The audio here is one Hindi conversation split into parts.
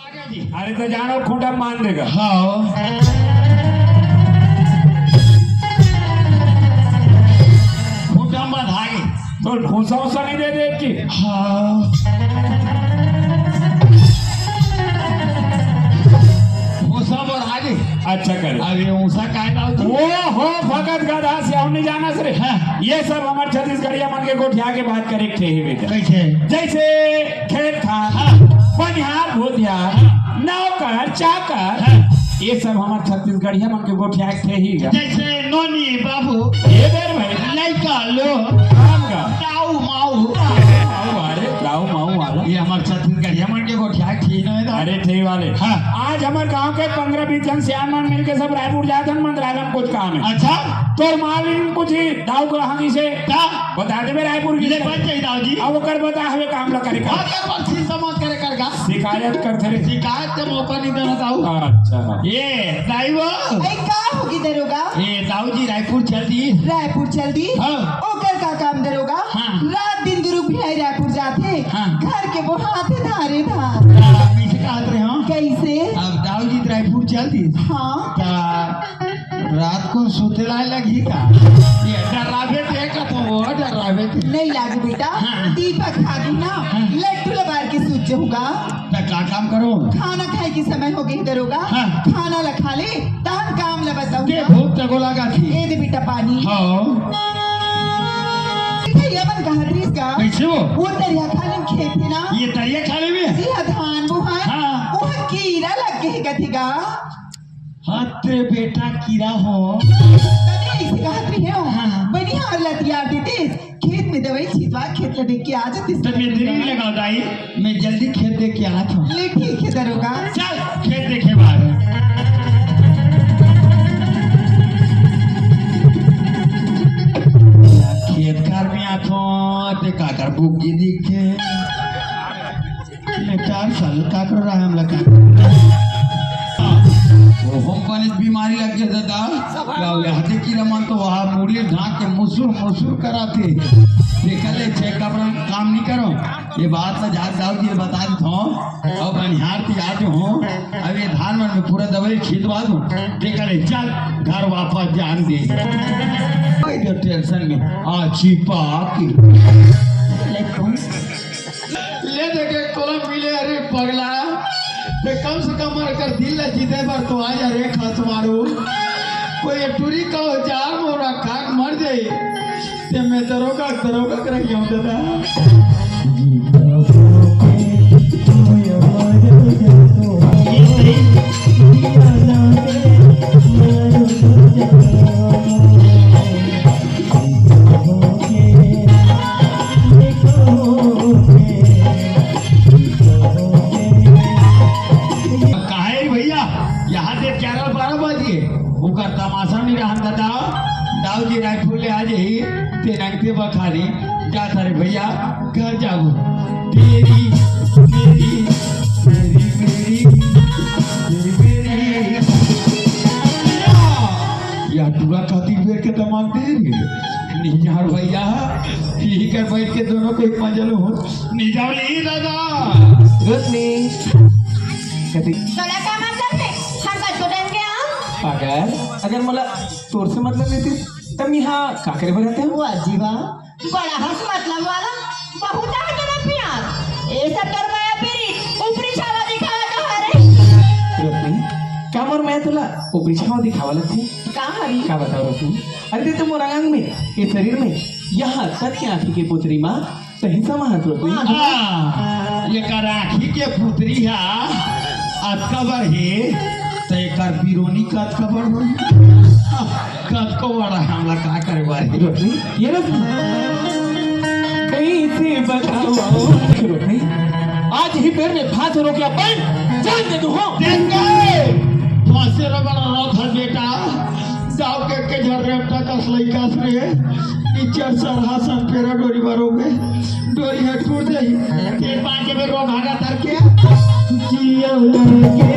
अरे तो जानो खूंटा मान देगा। हाँ खूंटा बधाई तो भूसा उसा नहीं दे दे कि हाँ भूसा बढ़ाई। अच्छा करे। अरे ऊसा काय लाओ वो हो भगत गधा से हमने जाना सर। हाँ। ये सब हमारे छत्तीसगढ़िया मन के गोठिया के बात करे थे ही बेटा। कैसे जैसे खेत खान, हाँ। बनिहार भूतिहार, नौकर चाकर, ये सब हमारे छत्तीसगढ़िया मन के गोठिया थे ही। जैसे नोनी बाबू ये देर भाई लड़का लो काम का ताऊ माऊ अरे दाऊ माऊ वाला ये हमारे छत्तीसगढ़िया मन के गोठिया ठीक नहीं था। अरे थे वाले। हाँ। आज हमारे गांव के 15-20 जन सियान मन मिलके सब रायपुर जाते हैं, मंत्रालय में कुछ काम है। अच्छा तो मालिक कुछ ही दाऊ को हमी से क्या बता दे रायपुर की ये बच जाए दाऊ जी अब कर बता हमें काम ला करे हाँ क्या बर्सी समाज करे करगा शिकायत करते रहे। शिकायत के मौका नहीं देना दाऊ। अच्छा ये दाईवा ऐ का होगी दरोगा? ये दाऊ जी रायपुर चल दी। रायपुर चल दी। हाँ। ओकर का काम दरोगा? हाँ। रात दिन दुरुक भिलाई रायपुर जाते। हाँ। घर के बोहाते धारे धार। पीछे कहते रहे हो कैसे? अब दाऊ जी रायपुर चल दी हाँ। क्या रात को सोते लगी का ये डरावे थे का तो वो डरावे थे नहीं लागू बेटा। हाँ। दीपक खागी ना लट्टू लबार के सूझ होगा। तो क्या काम करो खाना खाए के समय हो गई दरोगा। हाँ। खाना ला खा ले तब काम ला ये बताऊंगा। भूख तको लगा थी। ए दे बेटा पानी। हाँ ये मन कहतरीस का कैसे वो दरिया खाने में खेत है ना ये तरिया खाने में जी हाँ, धान बुहाय हाँ। वो कीड़ा लग के कथेगा। हाँ तेरे बेटा कीड़ा हो तने ऐसे कहत रही हो हाँ। बनिहार लतिया देते खेत में दवाई छिटवा खेत ला देख के आ जाते। तो मैं देरी नहीं लगाओ दाई मैं जल्दी खेत देख के आता हूँ। ले ठीक है दरोगा। चल खेत देखे बाहर खेत कार में आतो ते काकर बुग्गी दिखे ले 4 साल का कर रहा है हम लगा वो हम कने बीमारी लग गया दादा गावले हाथे की रमन तो वहाँ मुड़ी ढाक के मुसुर कराते देखले छे कपड़ा काम नहीं करो ये बात तो जात दाऊ जी बता दी थो अब बनिहार की आज हो अब ये धान में पूरा दवाई छिटवा दूं देखले चल घर वापस जान दे कोई तो टेंशन में आ छिपा की ले देखे तोला मिले अरे पगला ते कम से कम मर कर दिल जीते पर तो आ जा रे खत मारू कोई टूरी का जार मोरा खाक मर जाए ते मैं दरोगा कर क्यों देता तमाशा नहीं रहा दाऊ जी रायपुर ले आ जाई ते रंगते बखारी जा तारे भैया घर जाओ तेरी मेरी मेरी मेरी मेरी मेरी या टूरा खाती बेर के तमाम दे निजार भैया यही कर बैठ के दोनों को एक मंजल हो निजार नहीं दादा रुतनी कति तोला का मतलब है हम बात को देंगे अगर मला तोर से मतलब लेती तब यहाँ काकरे पर रहते वो अजीबा बड़ा हंस मतलब वाला बहुत है तेरा प्यार ए सब कर माया पीरी ऊपरी छावा दिखावा तो हरे रुतनी क्या मोर मैं तुला ऊपरी छावा दिखावा लगती का हरी क्या बताओ रुतनी अरे तो मोर अंग में ये शरीर में यहाँ तक की आँखी की पुत्री माँ सही समाहत रुतनी ये कर आँखी के पुत्री है आज कबर है तो एक बीरोनी कद खबर हो कद को बड़ा हमला का करे बारी रुतनी ये रुतनी कैसे बताओ रुतनी आज ही पैर में फांस रोके अपन जान दे तू हो देंगे फांसे रबड़ रात है बेटा दाव के झड़ रेपटा कस लइका से नीचे सरहासन पेरा डोरी भरोगे डोरी है टूट जाई तेल पांच में रो भागा तर के जिया लगे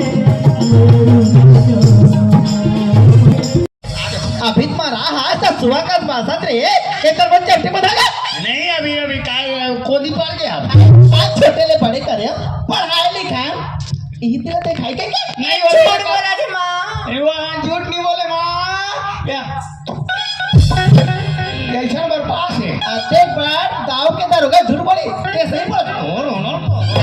अभी मारा हा ससुआ का बासत रे एक तरफ चट्टी बधागा नहीं अभी काय कोनी पड़ गया आज छोटे ले बड़े करे पढ़ाए लिखाए यही तेरा दिखाई के क्या नहीं झूठ बोले बोला थे माँ। वहाँ झूठ नहीं बोले माँ क्या कैसा मेरे पास है देख बार दाव के दर होगा झूठ बोली ये सही बोल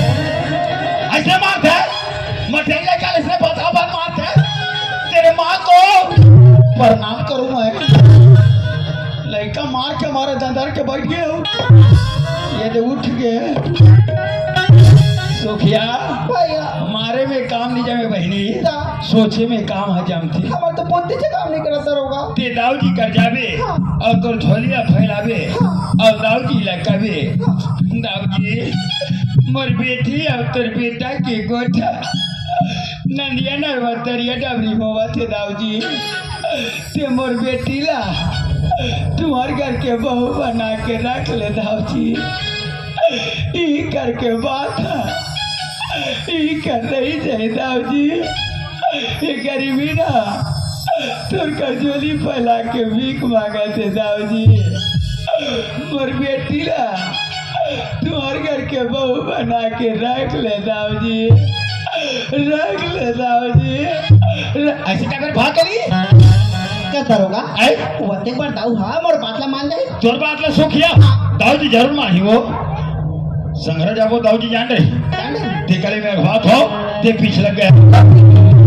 ऐसे मारते हैं मटेरियल का इसने बता बात मारते हैं तेरे माँ को प्रणाम करूँ मैं लड़का मार के मारे दंदर के बैठ गए हो ये तो उठ गए सुखिया भैया हमारे में काम नहीं जमे बहनी दा सोचे में काम हजम थी हमार तो पोती से काम नहीं करता होगा ते दाऊ जी कर जावे और तोर झोलिया फैलावे और दाऊ जी लकावे दाऊ जी मोर बेटी और तोर बेटा के गोठा नंदिया नरवतरिया डबरी होवा थे दाऊ जी ते मोर बेटी ला तुम्हार घर के बहू बना के रख ले दाऊ जी ई करके बात ई कर रही जाए दाऊ जी ये गरीबी ना तुर का झोली फैला के भीख मांगा थे दाऊ जी मोर बेटी ला तुम्हार घर के बहू बना के रख ले दाऊ जी रख ले दाऊ जी ऐसे क्या कर भाग करी क्या करोगा ऐ वो एक बार दाऊ हाँ मोर बातला मान जाए तोर बात ला सुखिया दाऊ जी जरूर मानी वो संग्रह जाबो दाऊ जी जान रही ते कले में बात हो ते पीछे लग गया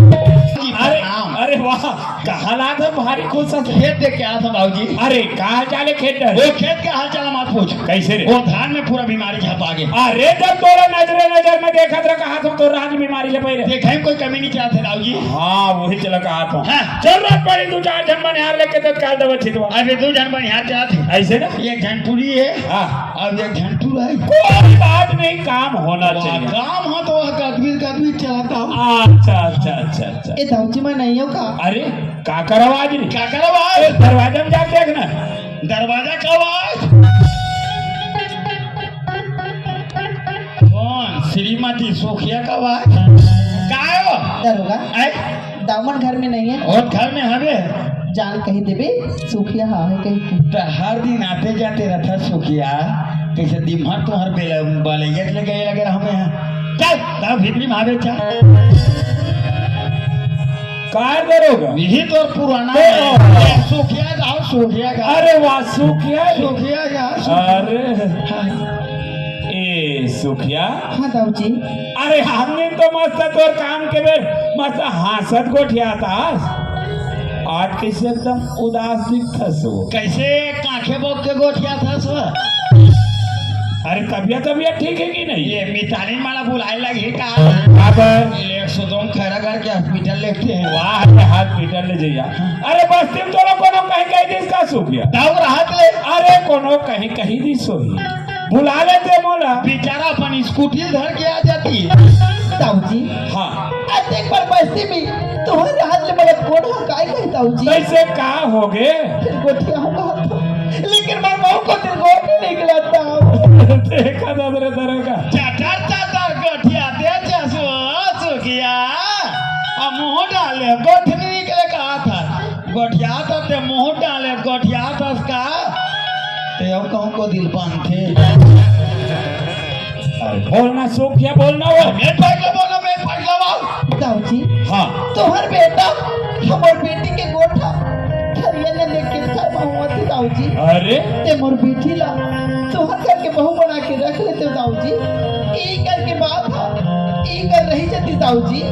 अरे अरे वाह कहाँ ला था भारी खुश है। खेत देख के आया था दाऊ जी अरे कहाँ चाले खेत है? वो खेत का हाल चाल मत पूछ कैसे रे? वो धान में पूरा बीमारी छप आ गया अरे जब तोरा नजर में देखा था कहा था तो राज बीमारी ले पहले देखे कोई कमी नहीं चाहते दाऊ जी हाँ वही चला कहा था हाँ। चल रात पड़ी दो चार जन बनिहार लेके तो काल दवा छिटवा अभी दो जन बनिहार चाहते ऐसे ना एक झंटूरी है हाँ अब एक झंटू है कोई बात नहीं काम होना चाहिए। काम हो तो कदमी चलाता हूँ अच्छा अच्छा अच्छा अच्छा ये दाऊ जी मैं नहीं हो का अरे का कर आवाज नहीं क्या करो भाई दरवाजा में जाके देखना दरवाजा का आवाज कौन श्रीमती सोखिया का आवाज का दरोगा है दामन घर में नहीं है और घर में हवे जान कहीं देवे सुखिया हाँ है कहीं तो हर दिन आते जाते रहता सुखिया कैसे दिमाग तुम्हार बेला बालैया के लगे लगे हमें चल तब भीतरी में आवे चल कार दरोगा यही तो पुराना है सुखिया जाओ सुखिया का अरे वाह सुखिया सुखिया जा अरे ए सुखिया हाँ दाऊ जी अरे हमने तो मस्त तोर काम के बेर मस्त हासत गोठिया था आज कैसे एकदम उदास दिखता सो कैसे कांखे बोक के गोठिया था सो अरे तबियत ठीक है कि नहीं ये मितानी माला बुलाए लगी का अब ले सुदोम खैरा घर के हॉस्पिटल लेते हैं वाह रे हॉस्पिटल ले जइया अरे बस तुम तो कोनो कहीं दिस का सुखिया दाऊ राहत ले अरे कोनो कहीं दी सोही बुला लेते मोला बेचारा अपन स्कूटी धर के आ जाती दाऊ जी हाँ आज एक बार बस्ती में तुम्हारे हाथ में मेरा कोड हो काय कही दाऊ जी कैसे का हो गए फिर गोठिया होगा लेकिन मैं बहू को दिल गोट निकला था देखा दरे दरोगा चाटर गोठिया दे जसो सुखिया अब मुंह डाले गोठ नहीं निकले कहा था गोठिया तो ते मुंह डाले गोठिया तो उसका ते अब कहूँ को दिल बांधे अरे बोलना सुखिया बोलना हो मैं पढ़ बोलो मैं पढ़ लो दाऊ जी हाँ तुम्हार बेटा हमार बेटी के गोठा खरिया ने लेके था बहुमती दाऊ जी अरे ते मोर बेटी ला तुम्हार घर के बहू बना के रख लेते दाऊ जी ई करके बात था ई कर रही जती दाऊ जी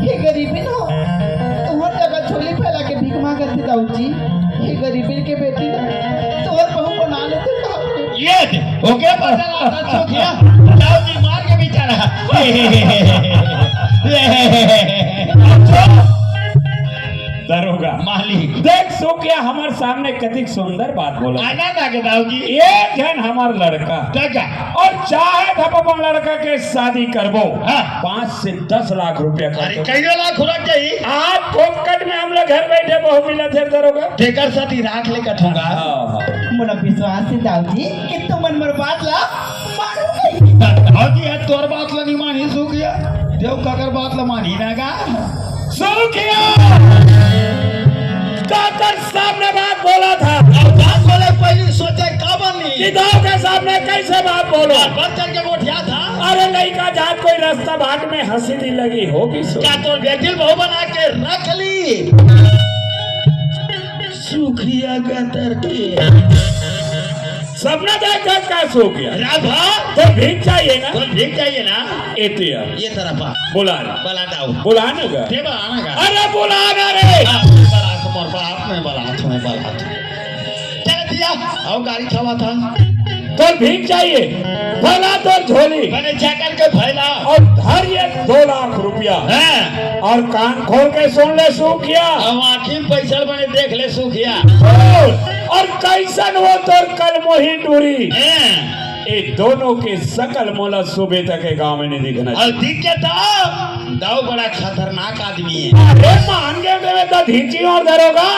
ये गरीबी ना हो तुम्हार जगह छोली फैला के भीख मांगत थी दाऊ जी ये गरीबी के बेटी ना तुम्हार बहू बना लेते दाऊ ये ओके पता लगा सुखिया दाऊ जी मार के बेचारा दरोगा मालिक देख सुखिया हमारे सामने कतिक सुंदर बात बोला आना ना के दाऊ जी एक जन हमार लड़का टका और चाहे हम अपन लड़का के शादी करबो हाँ। 5 से 10 लाख रुपया अरे खर्च कई लाख खुराक जाई आज फोकट में हम लोग घर बैठे बहु मिला थे दरोगा ठेकर साथी राख ले कठूंगा मोला विश्वास है दाऊ जी कि तुम मन मोर बात ला मानो नहीं दाऊ जी है तोर बात ला नहीं मानी सुखिया देव काकर बात ला मानी ना का सुखिया काकर सामने बात बोला था कि गाँव के सामने कैसे बात बोलो? बस करके गोठिया था। अरे लड़का जात कोई रास्ता बाट में हंसी नहीं लगी होगी सो। क्या तो बेटिल बहू बना के रख ली? सुखिया का तरके सपना देख देख क्या सो गया? राधा तो भीख चाहिए ना? तो ठीक चाहिए ना? एटीएम ये तरफ आ बुला ना, बला दाऊ बुलाने का। ते बलाना का अरे बुलाना रे। बला तुम्हारे बाप में बला तुम्हें बला चल दिया आओ गाड़ी छवा था तो भीख चाहिए, भला तो झोली मैंने जाकर के फैला और धर ये 2 लाख रुपया हैं और कान खोल के सुन ले सूखिया। अब आखिर पैसा बने देख ले सुखिया और कैसन वो तो कल मोही टूरी हैं ये दोनों के सकल मोला सुबह तक के गांव में नहीं दिखना और चाहिए। दिख के दाऊ बड़ा खतरनाक आदमी है। अरे मान के देवे तो धीची और धरोगा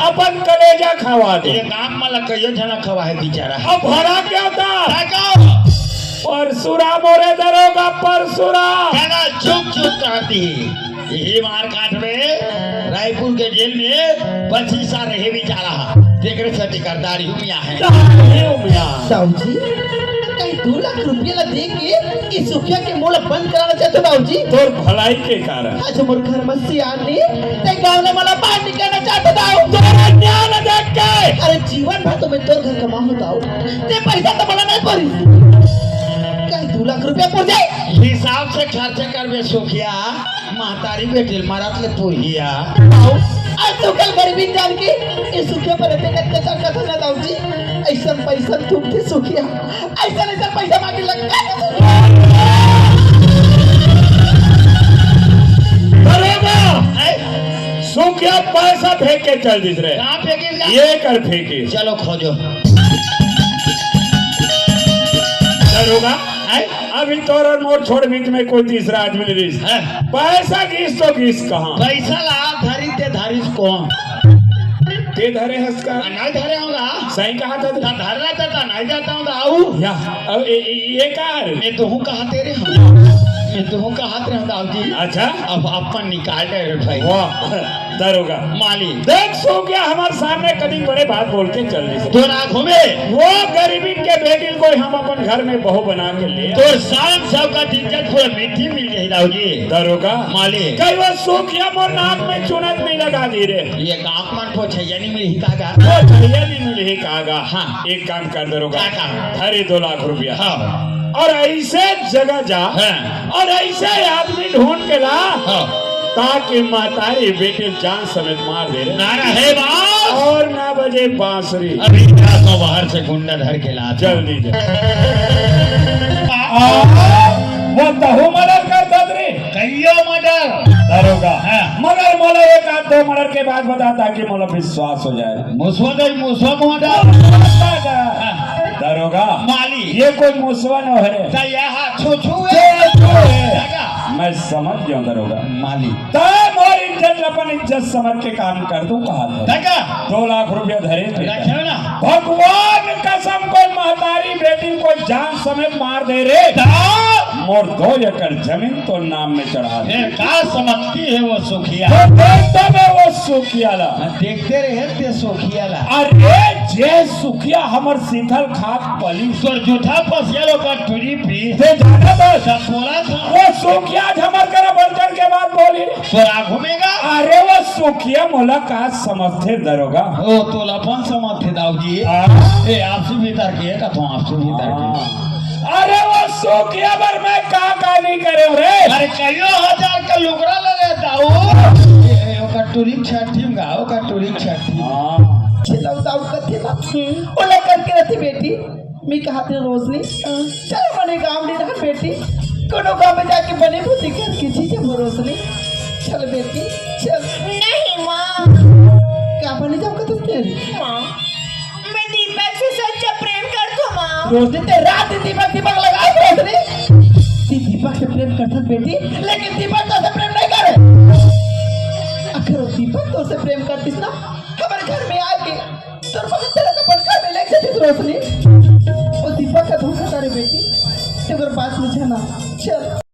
अपन कलेजा खवा दे। ये काम में कईयो जना खवा है बेचारा। अब भरा क्या था? देखो परशुराम मोरे धरोगा परशुराम। कहना चुप चुप कहती यही मार काट में रायपुर के जेल में 25 साल रहे बेचारा। देख रहे सटी करदारी मिया है दाऊ जी कहीं 2 लाख रुपया ला दे के इस सुखिया के मोल बंद कराना चाहते हो दाऊ जी? तोर भलाई के कारण आज मोर घर में सियानी ते गांव ने मला बाहर निकालना चाहते दाऊ। तोरा ज्ञान देख के अरे जीवन भर तो मैं तोर घर कमा हो दाऊ ते पैसा तो मला नहीं पड़ी। कहीं 2 लाख रुपया पड़ जाए हिसाब से खर्चे करबे सुखिया महतारी बेटिल मारत ले पुहिया दाऊ। आज तो कल गरीबी जान के इस सुखिया पर रहते करते चल का ना दाऊ जी। ऐसा पैसा तुम थे सुखिया ऐसा पैसा मांगे लगता सूखिया पैसा फेंक के चल दिस रहे। कहाँ फेंकेगा? ये कर फेंके चलो खोजो होगा। अभी तोर और मोर छोड़ बीच में कोई तीसरा आदमी नहीं रिस है। पैसा घिस तो घिस कहाँ? पैसा ला धरी ते धरिस कौन ते धरे हंस का नहीं धरे होगा सही कहा था ना धर रहा था नहीं जाता हूँ आऊ या अब ये कार मैं तो हूँ कहा तेरे हम मैं तो हूँ कहा तेरे दाऊ जी। अच्छा अब अपन निकाल रहे भाई वाह दरोगा माली देख सो गया हमारे सामने कभी बड़े बात बोल के चल रही तो ना घूमे वो गरीबी के बेटी को हम अपन घर में बहू बना के ले तो शाम सब का इज्जत थोड़ा मीठी मिल रही दाऊ जी। दरोगा माली कई वो सूखिया मोर नाक में चुनत नहीं लगा दी रे। ये गाँव मन को छैया नहीं मिली कागा वो छैया नहीं मिली कागा। हाँ एक काम कर दरोगा क्या काम? अरे 2 लाख रुपया हाँ और ऐसे जगह जा हाँ और ऐसे आदमी ढूंढ के ला हाँ ताकि मातारी बेटे जान समेत मार दे नारा है बाप और ना बजे बांसुरी। अभी तो बाहर से गुंडा धर के ला जल्दी जा वो तहु मर्डर कर रे कहियो मर्डर दरोगा हाँ। मगर मोला एक आध 2 मर्डर के बाद बता ताकि मोला विश्वास हो जाए। मुसवा मर्डर दरोगा माली ये कोई मुसवा न है यहाँ छू मैं समझ गया दरोगा माली मोर इज्जत अपन इज्जत समझ के काम कर दूं कहा देखा 2 लाख रुपया धरे रखे ना भगवान कसम कोई महतारी बेटी को जान समेत मार दे रे मोर 2 एकड़ जमीन तो नाम में चढ़ा दे। का समझती है वो सुखिया तो देखता मैं वो सुखिया ला देखते रहे ते सुखिया ला अरे जे सुखिया हमर सीखल खाक पली तो जूठा फसियालो का टूरी पी ते जाना बस सब बोला था वो सुखिया झमर कर बढ़ के बात बोली तोरा घूमेगा अरे वो सुखिया मुलाकात समझते दरोगा ओ तो लपन समझते दाऊ जी ए आपसे भीतर के का तो आपसे भीतर के अरे वो सुखिया पर मैं का नहीं करे रे। अरे कहियो 1000 का लुगरा ले ले दाऊ ओका टूरी छठी गा ओका टूरी छठी चलो दाऊ कथे ना ओला करके रहती बेटी मैं कहा थे रोशनी चलो बने गांव में रह बेटी कोनो गांव में जाके बने बुद्धि करके जी जब रोशनी चल बेटी चल नहीं माँ क्या बने जाओ कथे तेरी माँ मैं दीपक से सच्चा प्रेम करती हूँ माँ। रोशनी ते रात दीपक दीपक लगा रोशनी दीपक से प्रेम करता बेटी लेकिन दीपक तो से प्रेम नहीं करे। अगर दीपक तो से प्रेम करती ना हमारे घर में आके तो पवित्र का पटका में लेके जाती रोशनी और दीपक का धोखा करे बेटी तेरे पास में जाना चल।